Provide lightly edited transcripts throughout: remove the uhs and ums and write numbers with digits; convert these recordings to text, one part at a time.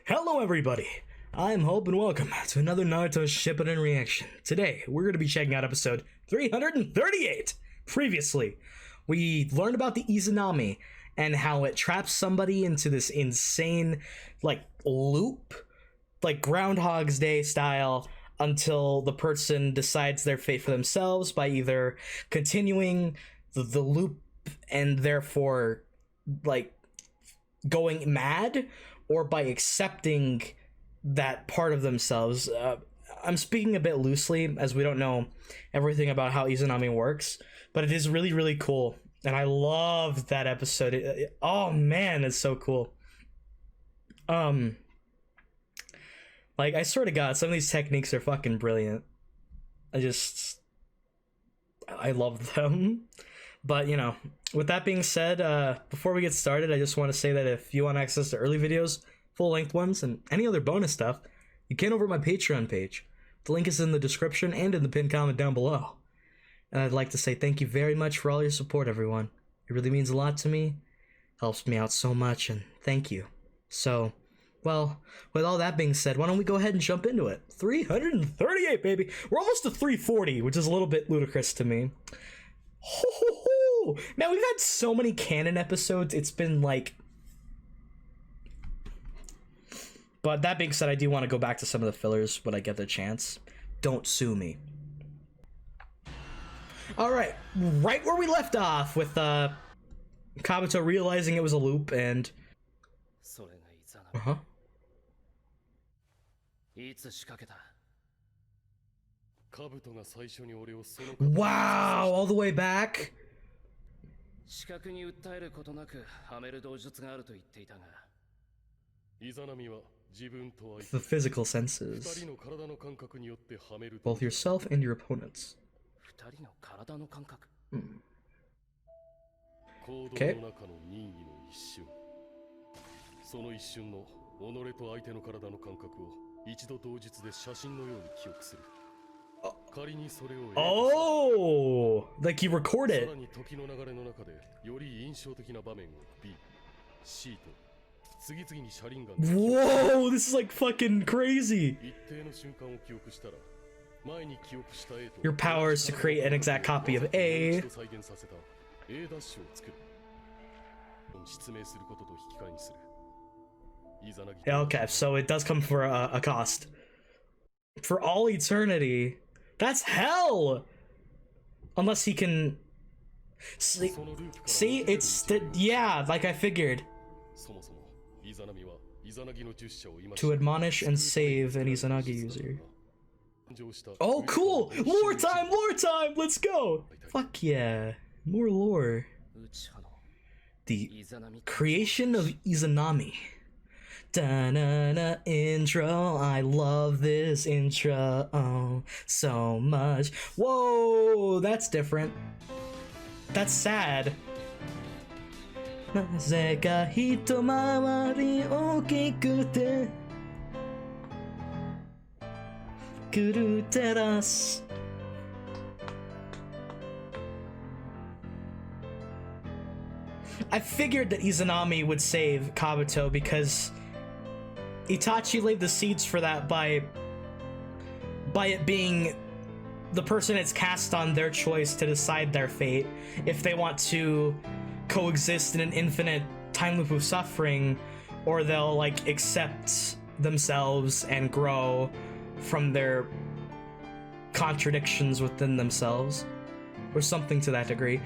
Hello everybody, I'm Hope and welcome to another Naruto Shippuden reaction. Today, we're going to be checking out episode 338. Previously, we learned about the Izanami and how it traps somebody into this insane, loop, Groundhog's Day style, until the person decides their fate for themselves by either continuing the loop and therefore, going mad, or by accepting that part of themselves. I'm speaking a bit loosely as we don't know everything about how Izanami works, but it is really, really cool. And I loved that episode. Oh man, it's so cool. I swear to God, some of these techniques are fucking brilliant. I love them. But, with that being said, before we get started, I just want to say that if you want access to early videos, full-length ones, and any other bonus stuff, you can over at my Patreon page. The link is in the description and in the pinned comment down below. And I'd like to say thank you very much for all your support, everyone. It really means a lot to me, helps me out so much, and thank you. So, well, with all that being said, why don't we go ahead and jump into it? 338, baby! We're almost to 340, which is a little bit ludicrous to me. Man, we've had so many canon episodes, it's been But that being said, I do want to go back to some of the fillers when I get the chance. Don't sue me. Alright, right where we left off with Kabuto realizing it was a loop and... Wow, all the way back? The physical senses. Both yourself and your opponents. Okay. Oh, like you record it. Whoa, this is fucking crazy. Your power is to create an exact copy of A. Yeah, okay, so it does come for a cost. For all eternity. That's hell! Unless he can... See, it's... yeah, like I figured. To admonish and save an Izanagi user. Oh, cool! Lore time! Lore time! Let's go! Fuck yeah. More lore. The creation of Izanami. Da-na-na intro, I love this intro so much. Whoa, that's different. That's sad. I figured that Izanami would save Kabuto because Itachi laid the seeds for that by it being the person it's cast on their choice to decide their fate, if they want to coexist in an infinite time loop of suffering, or they'll accept themselves and grow from their contradictions within themselves, or something to that degree.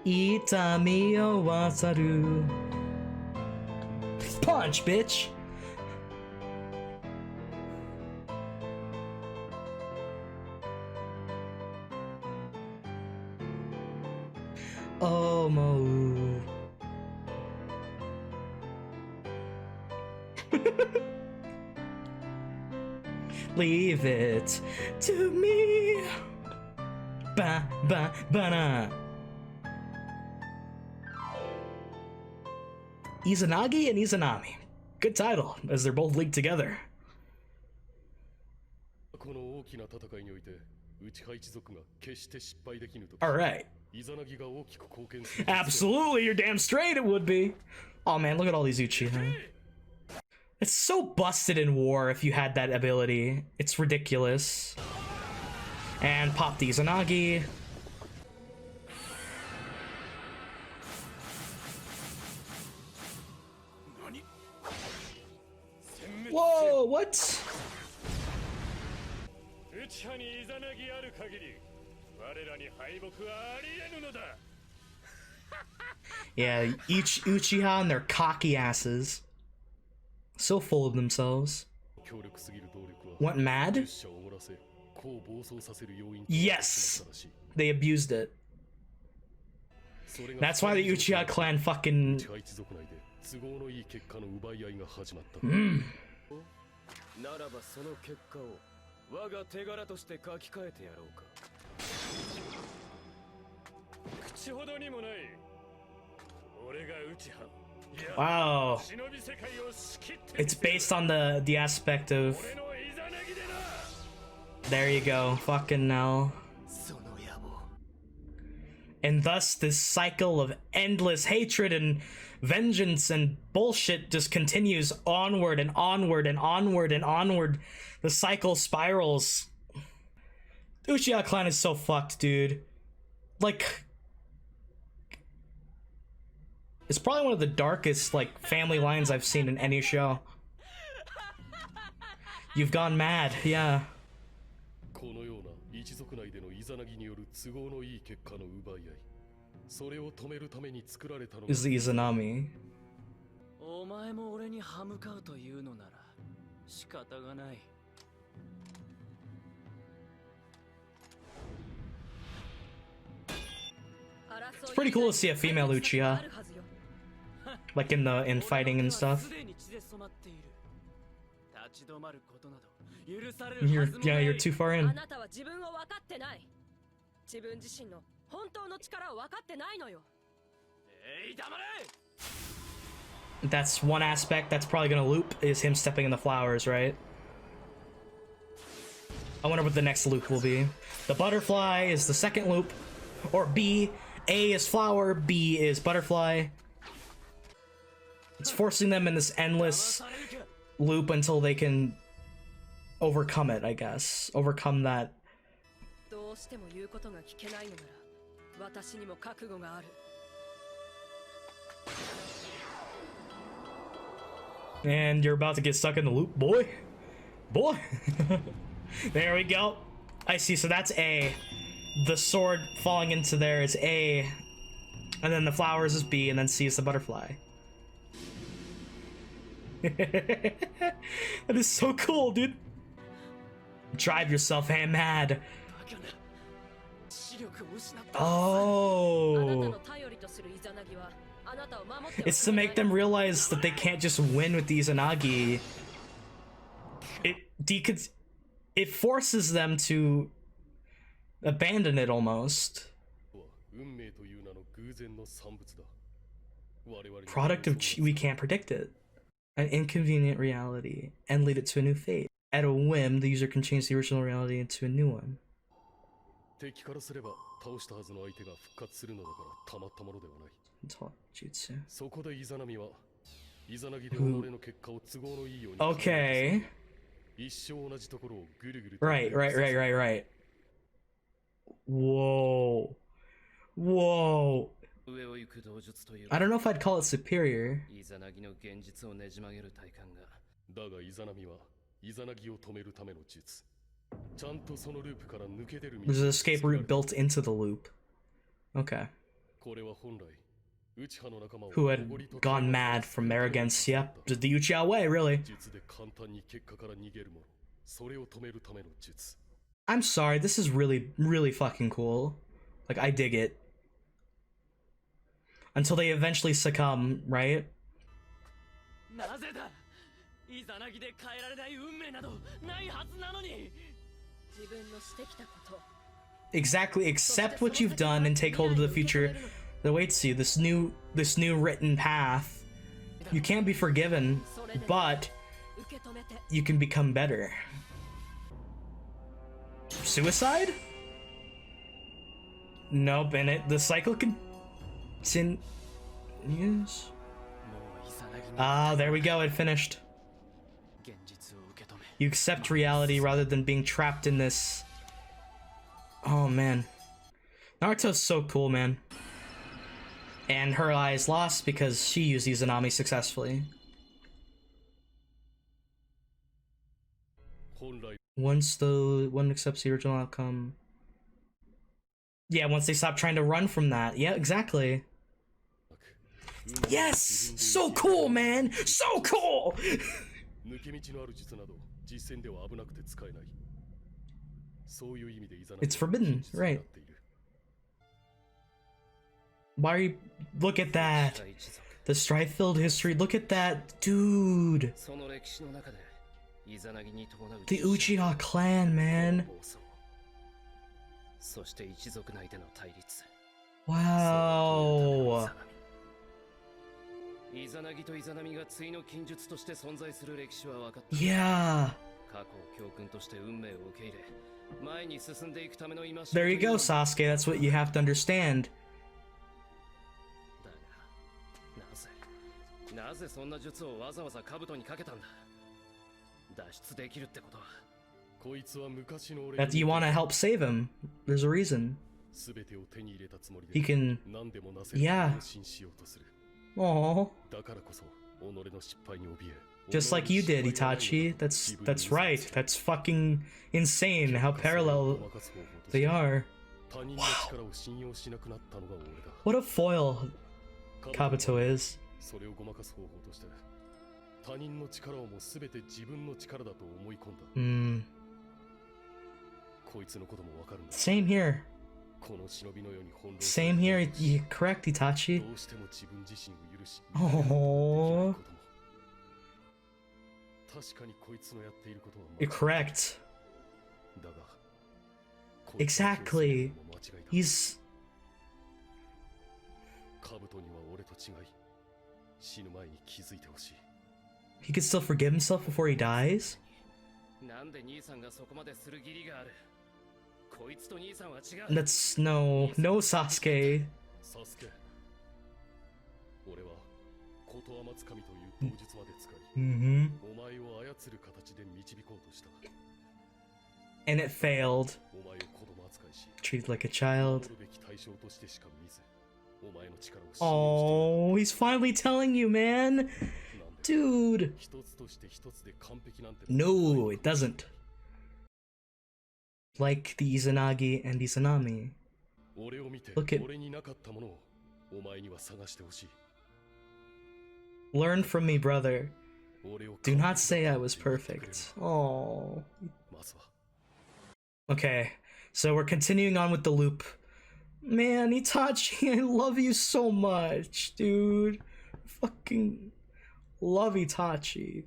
Itami o wasaru. Punch, bitch! Oh, Mo. Leave it to me. Ba ba ba na. Izanagi and Izanami. Good title, as they're both linked together. Alright. Absolutely, you're damn straight it would be. Oh man, look at all these Uchiha. It's so busted in war if you had that ability. It's ridiculous. And pop the IZANAGI. Whoa, what? Yeah, each Uchiha and their cocky asses. So full of themselves. Went mad? Yes! They abused it. That's why the Uchiha clan fucking... Wow. It's based on the aspect of... There you go, fucking hell. And thus this cycle of endless hatred and vengeance and bullshit just continues onward and onward and onward and onward. The cycle spirals. The Uchiha clan is so fucked, dude. Like... It's probably one of the darkest, like, family lines I've seen in any show. You've gone mad, yeah. Is the Izanami. It's pretty cool to see a female Uchiha. Like in fighting and stuff. You're too far in. That's one aspect that's probably gonna loop, is him stepping in the flowers, right? I wonder what the next loop will be. The butterfly is the second loop. Or B. A is flower, B is butterfly. It's forcing them in this endless loop until they can overcome it, I guess. Overcome that. And you're about to get stuck in the loop, boy. Boy. There we go. I see, so that's A. The sword falling into there is A. And then the flowers is B, and then C is the butterfly. That is so cool, dude. Drive yourself mad. Oh. It's to make them realize that they can't just win with the Izanagi. It forces them to abandon it almost. Product of we can't predict it. An inconvenient reality and lead it to a new fate. At a whim, the user can change the original reality into a new one. Jutsu. Okay. Right. Whoa. Whoa. I don't know if I'd call it superior. There's an escape route built into the loop. Okay. Who had gone mad from arrogance? Yep, just the Uchiha way, really. I'm sorry, this is really fucking cool. Like, I dig it. Until they eventually succumb, right? Exactly, accept what you've done and take hold of the future that awaits you. This new written path. You can't be forgiven, but you can become better. Suicide? Nope, and the cycle continues. Ah, there we go, it finished. You accept reality rather than being trapped in this. Oh man. Naruto's so cool, man. And her eye is lost because she used Izanami successfully. Once one accepts the original outcome. Yeah, once they stop trying to run from that. Yeah, exactly. Yes! So cool, man! So cool! It's forbidden, right? Why are you... Look at that! The strife-filled history, look at that! Dude! The Uchiha clan, man! Wow! Yeah! There you go, Sasuke, that's what you have to understand. That you want to help save him. There's a reason. He can... Yeah. Aww. Just like you did, Itachi. That's right. That's fucking insane how parallel they are. Wow. What a foil Kabuto is. Same here. Same here. You're correct, Itachi. Oh. You're correct. Exactly. He's... He could still forgive himself before he dies? That's... no, Sasuke. And it failed. Treated like a child. Oh, he's finally telling you, man. Dude. No, it doesn't. Like the Izanagi and Izanami. Look at... Learn from me, brother. Do not say I was perfect. Oh. Okay, so we're continuing on with the loop. Man, Itachi, I love you so much, dude. Fucking love Itachi.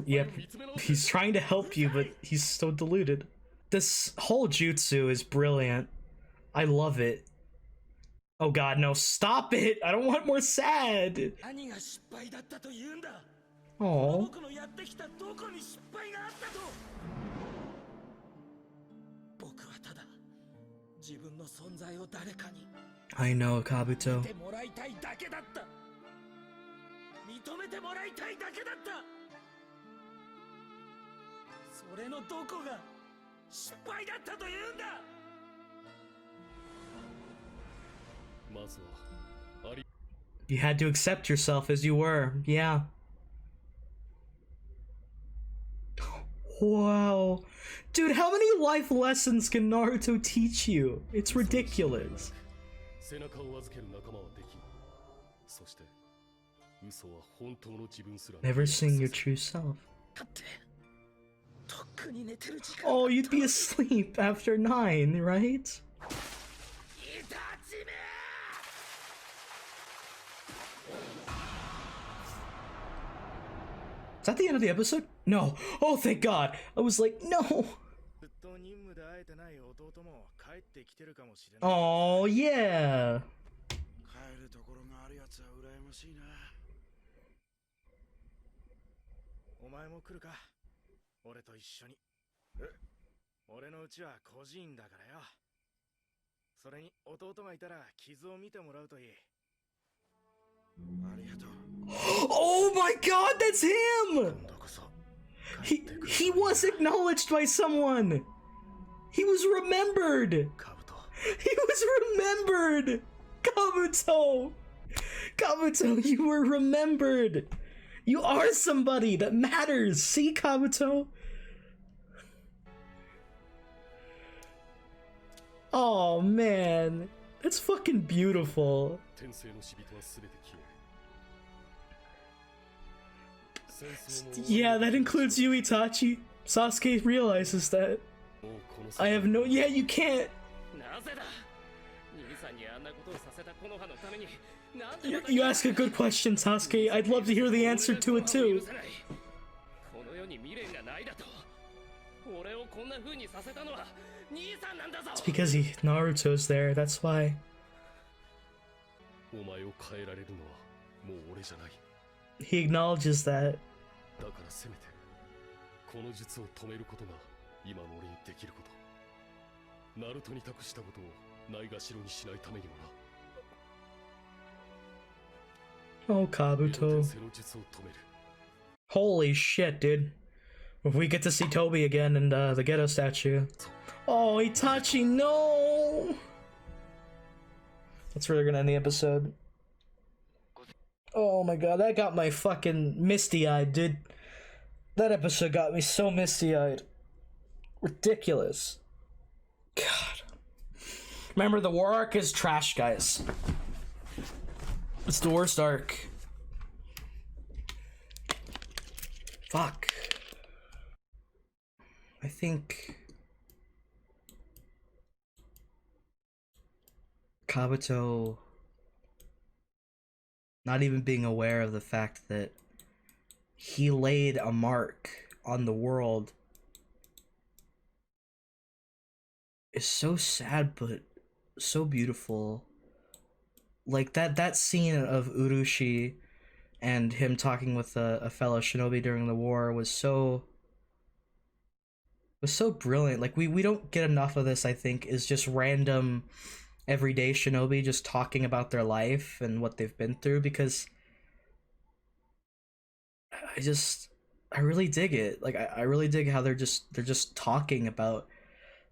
Yep, he's trying to help you, but he's so deluded. This whole jutsu is brilliant. I love it. Oh god, no, stop it! I don't want more sad! Aww. I know, Kabuto. You had to accept yourself as you were, yeah. Wow. Dude, how many life lessons can Naruto teach you? It's ridiculous. Never sing your true self. Oh, you'd be asleep after 9, right? Is that the end of the episode? No. Oh, thank God. I was like, no. Oh, yeah. my god, that's him! He was acknowledged by someone! He was remembered! He was remembered! Kabuto! Kabuto, you were remembered! You are somebody that matters! See, Kabuto? Oh man, that's fucking beautiful. Yeah, that includes you, Itachi. Sasuke realizes that. I have no— yeah, you can't. You ask a good question, Sasuke. I'd love to hear the answer to it too. It's because Naruto's there, that's why. He acknowledges that. Oh, Kabuto. Holy shit, dude. If we get to see Toby again and the ghetto statue. Oh, Itachi, no! That's where they're gonna end the episode. Oh my god, that got my fucking misty-eyed, dude. That episode got me so misty-eyed. Ridiculous. God. Remember, the war arc is trash, guys. It's the worst arc. Fuck. I think Kabuto not even being aware of the fact that he laid a mark on the world is so sad but so beautiful. Like that scene of Urushi and him talking with a fellow shinobi during the war was so brilliant. Like we don't get enough of this, I think, is just random everyday shinobi just talking about their life and what they've been through, because I really dig it. Like I really dig how they're just talking about,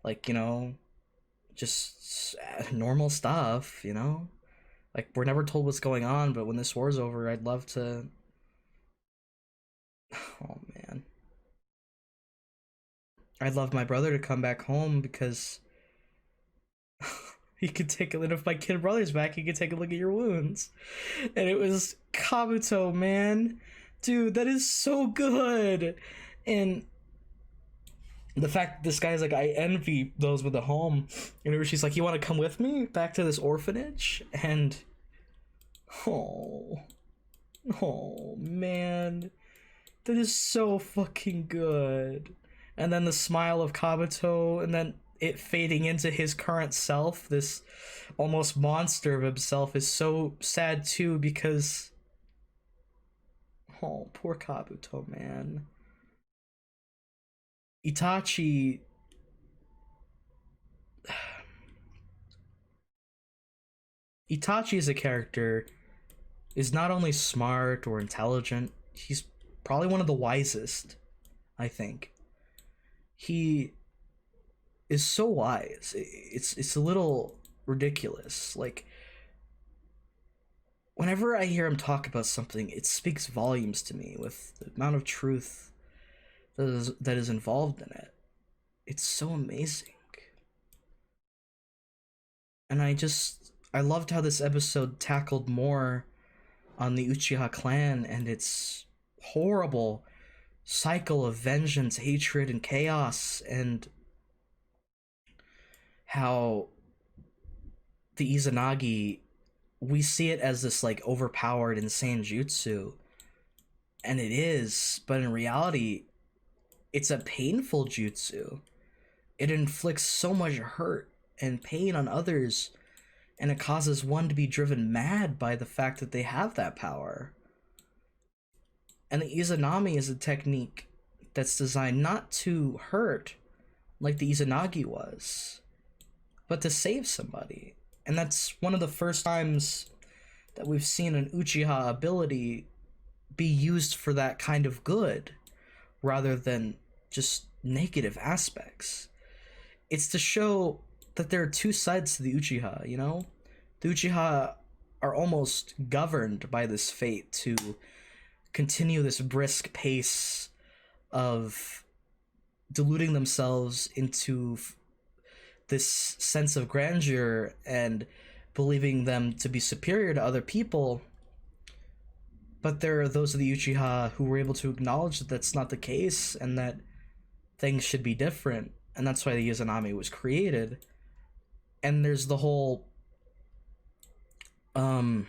like, you know, just normal stuff, you know? Like, we're never told what's going on, but when this war's over, I'd love to... Oh, man. I'd love my brother to come back home because he could take a look. If my kid brother's back, he could take a look at your wounds. And it was Kabuto, man. Dude, that is so good. And the fact that this guy's like, I envy those with a home. And she's like, you want to come with me back to this orphanage? And oh man, that is so fucking good. And then the smile of Kabuto, and then it fading into his current self, this almost monster of himself, is so sad too, because oh, poor Kabuto, man. Itachi as a character is not only smart or intelligent, he's probably one of the wisest, I think. He is so wise. It's a little ridiculous. Like, whenever I hear him talk about something, it speaks volumes to me with the amount of truth that is involved in it. It's so amazing. And I loved how this episode tackled more on the Uchiha clan and its horrible cycle of vengeance, hatred, and chaos, and how the Izanagi, we see it as this like overpowered, insane jutsu, and it is, but in reality, it's a painful jutsu. It inflicts so much hurt and pain on others, and it causes one to be driven mad by the fact that they have that power. And the Izanami is a technique that's designed not to hurt like the Izanagi was, but to save somebody. And that's one of the first times that we've seen an Uchiha ability be used for that kind of good rather than just negative aspects. It's to show that there are two sides to the Uchiha, you know? The Uchiha are almost governed by this fate to continue this brisk pace of deluding themselves into this sense of grandeur and believing them to be superior to other people. But there are those of the Uchiha who were able to acknowledge that that's not the case and that things should be different, and that's why the Izanami was created. And there's the whole I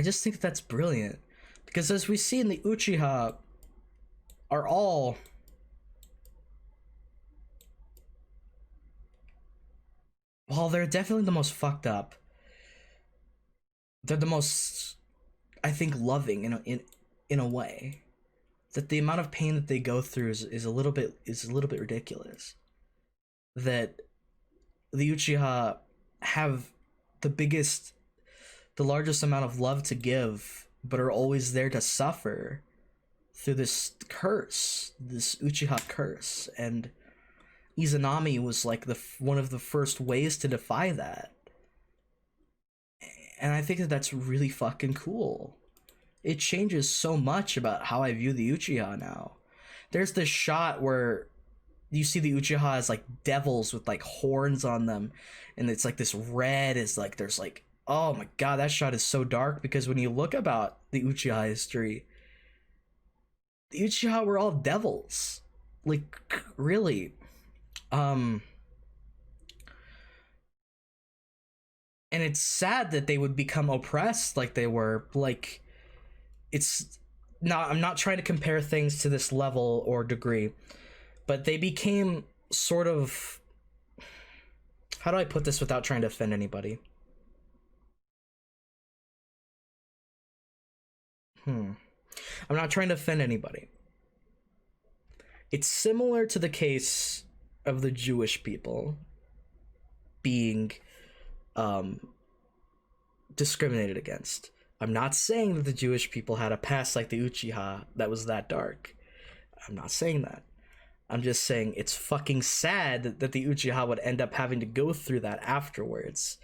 just think that's brilliant, because as we see in the Uchiha are all while they're definitely the most fucked up, they're the most, I think, loving in a way. That the amount of pain that they go through is a little bit ridiculous. That the Uchiha have the largest amount of love to give, but are always there to suffer through this curse, this Uchiha curse. And Izanami was like one of the first ways to defy that. And I think that that's really fucking cool. It changes so much about how I view the Uchiha now. There's this shot where you see the Uchiha as like devils with like horns on them, and it's like this red is like there's like, oh my god, that shot is so dark, because when you look about the Uchiha history, the Uchiha were all devils. Like, really. And it's sad that they would become oppressed like they were. Like, it's not, I'm not trying to compare things to this level or degree, but they became sort of, how do I put this without trying to offend anybody? I'm not trying to offend anybody. It's similar to the case of the Jewish people being discriminated against. I'm not saying that the Jewish people had a past like the Uchiha that was that dark. I'm not saying that. I'm just saying it's fucking sad that the Uchiha would end up having to go through that afterwards.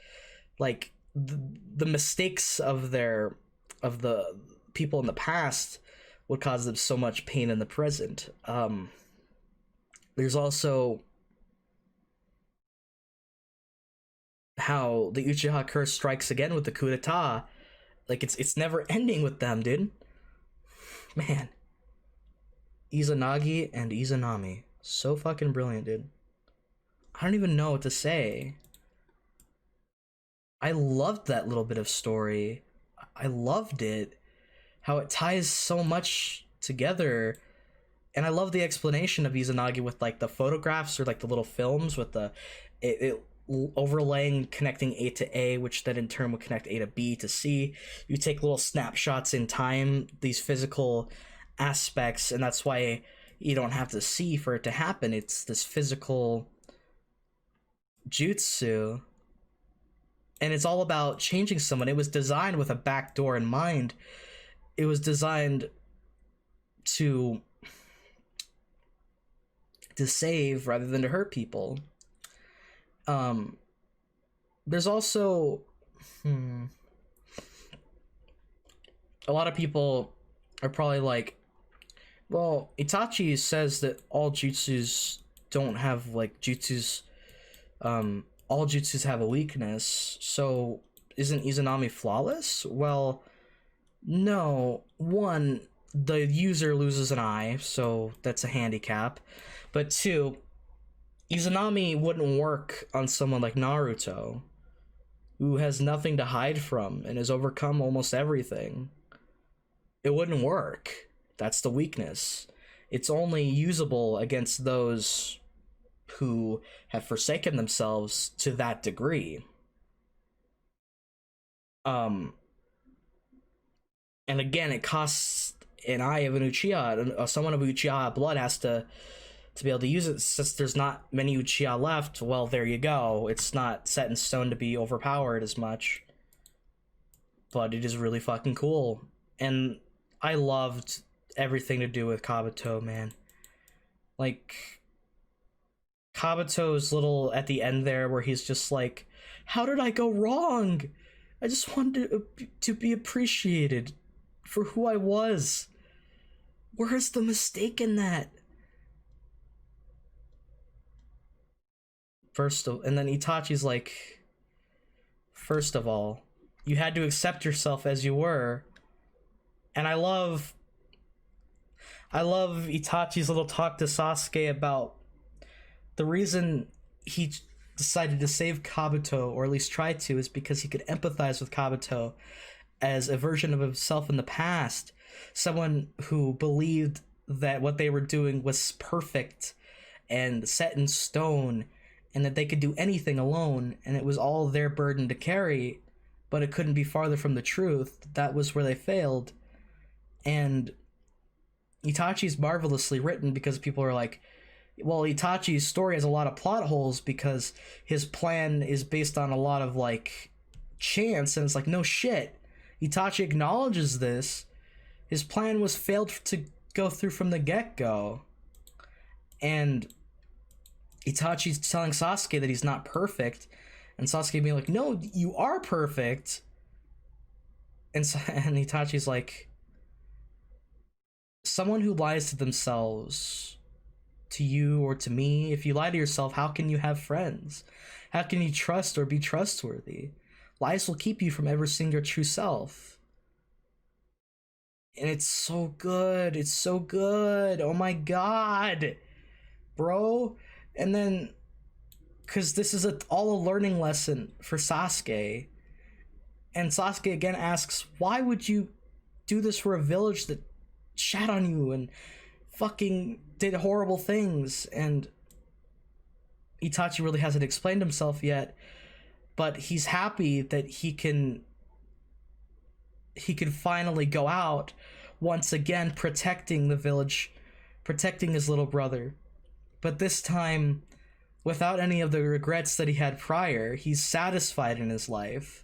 Like, the mistakes of the people in the past would cause them so much pain in the present. There's also how the Uchiha curse strikes again with the coup d'etat. Like, it's never ending with them, dude. Man. Izanagi and Izanami. So fucking brilliant, dude. I don't even know what to say. I loved that little bit of story. I loved it. How it ties so much together. And I love the explanation of Izanagi with like the photographs or like the little films with it overlaying, connecting A to A, which then in turn would connect A to B to C. You take little snapshots in time, these physical aspects, and that's why you don't have to see for it to happen. It's this physical jutsu, and it's all about changing someone. It was designed with a backdoor in mind. It was designed to save rather than to hurt people. There's also a lot of people are probably like, well, Itachi says that all jutsus don't have like jutsus, all jutsus have a weakness, so isn't Izanami flawless? Well, no. One, the user loses an eye, so that's a handicap. But two, Izanami wouldn't work on someone like Naruto, who has nothing to hide from and has overcome almost everything. It wouldn't work. That's the weakness. It's only usable against those who have forsaken themselves to that degree. And again, it costs an eye of an Uchiha. Someone of Uchiha blood has to be able to use it. Since there's not many Uchiha left, well, there you go. It's not set in stone to be overpowered as much. But it is really fucking cool. And I loved everything to do with Kabuto, man. Like, Kabuto's little at the end there where he's just like, how did I go wrong? I just wanted to be appreciated for who I was. Where's the mistake in that? And then Itachi's like, first of all, you had to accept yourself as you were. And I love Itachi's little talk to Sasuke about the reason he decided to save Kabuto, or at least try to, is because he could empathize with Kabuto as a version of himself in the past. Someone who believed that what they were doing was perfect and set in stone, and that they could do anything alone, and it was all their burden to carry, but it couldn't be farther from the truth. That was where they failed. And Itachi's marvelously written because people are like, well, Itachi's story has a lot of plot holes because his plan is based on a lot of like chance, and it's like, no shit. Itachi acknowledges this. His plan was failed to go through from the get-go. And Itachi's telling Sasuke that he's not perfect, and Sasuke being like, no, you are perfect. And Itachi's like, someone who lies to themselves, to you or to me, if you lie to yourself, how can you have friends? How can you trust or be trustworthy? Lies will keep you from ever seeing your true self. And it's so good. It's so good. Oh my god, bro. And then, because this is all a learning lesson for Sasuke. And Sasuke again asks, why would you do this for a village that shat on you and fucking did horrible things? And Itachi really hasn't explained himself yet, but he's happy that he can finally go out once again, protecting the village, protecting his little brother. But this time, without any of the regrets that he had prior. He's satisfied in his life.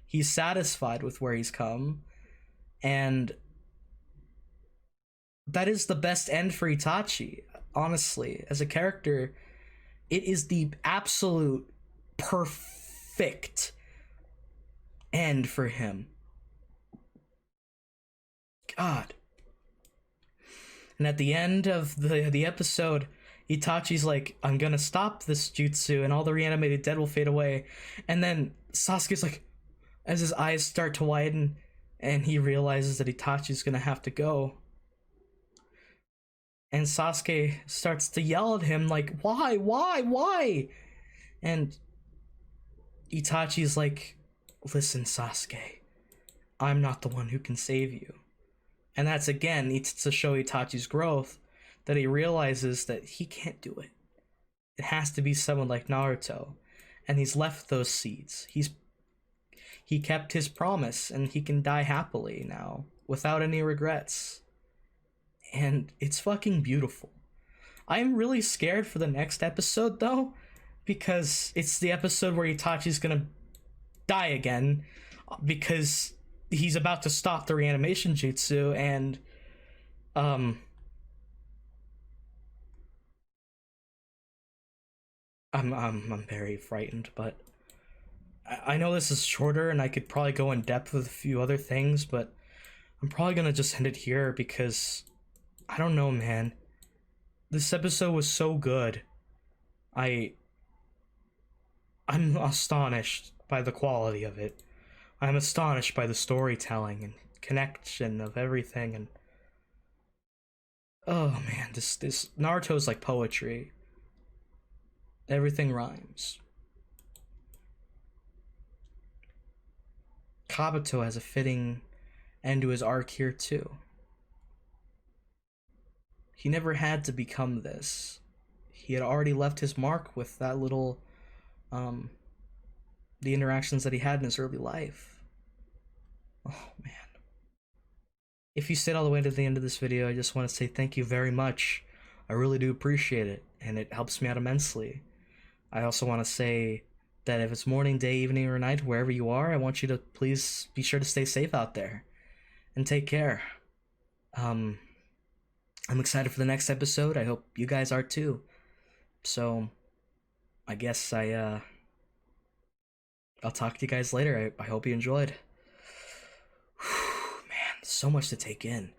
He's satisfied with where he's come. And that is the best end for Itachi, honestly. As a character, it is the absolute perfect end for him. God. And at the end of the episode, Itachi's like, I'm gonna stop this jutsu and all the reanimated dead will fade away. And then Sasuke's like, as his eyes start to widen and he realizes that Itachi's gonna have to go. And Sasuke starts to yell at him like, why? And Itachi's like, listen, Sasuke, I'm not the one who can save you. And that's again to show Itachi's growth, that he realizes that he can't do it. It has to be someone like Naruto. And he's left those seeds. He kept his promise, and he can die happily now without any regrets. And it's fucking beautiful. I'm really scared for the next episode though, because it's the episode where Itachi's gonna die again, because he's about to stop the reanimation jutsu, and I'm very frightened, but I know this is shorter and I could probably go in depth with a few other things, but I'm probably gonna just end it here because I don't know, man. This episode was so good. I'm astonished by the quality of it. I'm astonished by the storytelling and connection of everything, and oh man, this Naruto's like poetry. Everything rhymes. Kabuto has a fitting end to his arc here too. He never had to become this. He had already left his mark with that little, the interactions that he had in his early life. Oh man. If you stayed all the way to the end of this video, I just want to say thank you very much. I really do appreciate it, and it helps me out immensely. I also want to say that if it's morning, day, evening, or night, wherever you are, I want you to please be sure to stay safe out there. and take care. Um, I'm excited for the next episode. I hope you guys are too. So, I guess I'll talk to you guys later. I hope you enjoyed. Man, so much to take in.